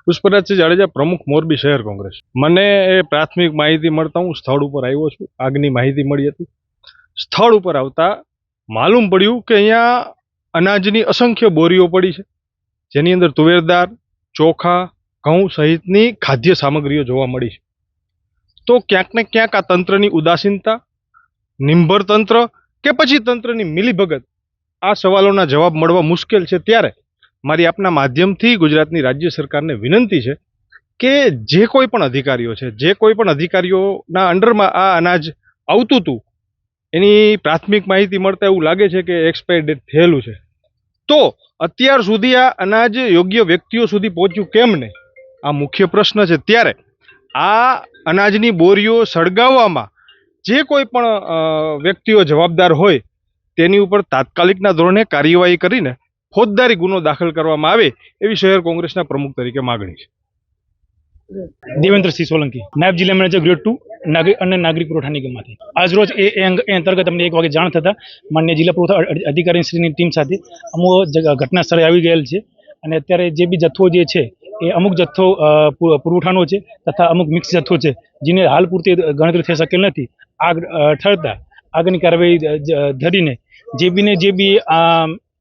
પુષ્પરાજસિંહ જાડેજા, પ્રમુખ મોરબી શહેર કોંગ્રેસ. મને એ પ્રાથમિક માહિતી મળતા હું સ્થળ ઉપર આવ્યો છું. આગની માહિતી મળી હતી. સ્થળ ઉપર આવતા માલુમ પડ્યું કે અહીંયા અનાજની અસંખ્ય બોરીઓ પડી છે, જેની અંદર તુવેર દાળ, ચોખા, ઘઉં સહિતની ખાદ્ય સામગ્રીઓ જોવા મળી છે. તો ક્યાંક ને ક્યાંક આ તંત્રની ઉદાસીનતા, નિંભર તંત્ર કે પછી તંત્રની મિલીભગત, આ સવાલોના જવાબ મળવા મુશ્કેલ છે. ત્યારે મારી આપના માધ્યમથી ગુજરાતની રાજ્ય સરકારને વિનંતી છે કે જે કોઈ પણ અધિકારીઓ છે, જે કોઈ પણ અધિકારીઓના અંડરમાં આ અનાજ આવતું હતું, એની પ્રાથમિક માહિતી મળતા એવું લાગે છે કે એક્સપાયર ડેટ થયેલું છે. તો અત્યાર સુધી આ અનાજ યોગ્ય વ્યક્તિઓ સુધી પહોંચ્યું કેમ નહીં, આ મુખ્ય પ્રશ્ન છે. ત્યારે આ અનાજની બોરીઓ સળગાવવામાં જે કોઈ પણ વ્યક્તિઓ જવાબદાર હોય તેની ઉપર તાત્કાલિકના ધોરણે કાર્યવાહી કરીને ફોજદારી ગુનો દાખલ કરવામાં આવે એવી શહેર કોંગ્રેસના પ્રમુખ તરીકે માગણી છે. દેવેન્દ્રસિંહ સોલંકી, નાયબ જિલ્લા મેનેજર ગ્રેડ 2 અને નાગરિક પુરવઠા નિગમમાંથી. આજરોજ એ અંતર્ગત અમને 1 વાગે જાણ થતાં માન્ય જિલ્લા પુરવઠા અધિકારી શ્રીની ટીમ સાથે અમુક ઘટના સ્થળે આવી ગયેલ છે અને અત્યારે જે બી જથ્થો જે છે એ અમુક જથ્થો પુરવઠાનો છે તથા અમુક મિક્સ જથ્થો છે, જેને હાલ પૂરતી ગણતરી થઈ શકેલ નથી. આગ ઠરતા આગળની કાર્યવાહી ધરીને જે બી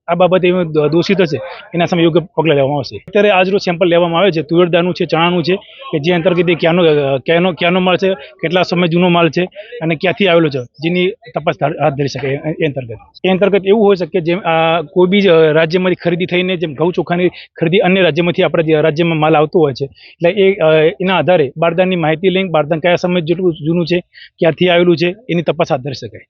આ બાબતે દોષિત હશે એના સામે યોગ્ય પગલાં લેવામાં આવશે. અત્યારે આજરોજ સેમ્પલ લેવામાં આવે છે. તુવેર દાળનું છે, ચણાનું છે, કે જે અંતર્ગત એ ક્યાંનો માલ છે, કેટલા સમય જૂનો માલ છે અને ક્યાંથી આવેલો છે, જેની તપાસ હાથ ધરી શકે. એ અંતર્ગત એવું હોઈ શકે જેમ કોઈ બી રાજ્યમાંથી ખરીદી થઈને જેમ ઘઉં ચોખાની ખરીદી અન્ય રાજ્યમાંથી આપણા રાજ્યમાં માલ આવતો હોય છે, એટલે એના આધારે બારદાનની માહિતી લઈને બારદાન કયા સમય જેટલું જૂનું છે, ક્યાંથી આવેલું છે, એની તપાસ હાથ ધરી શકાય.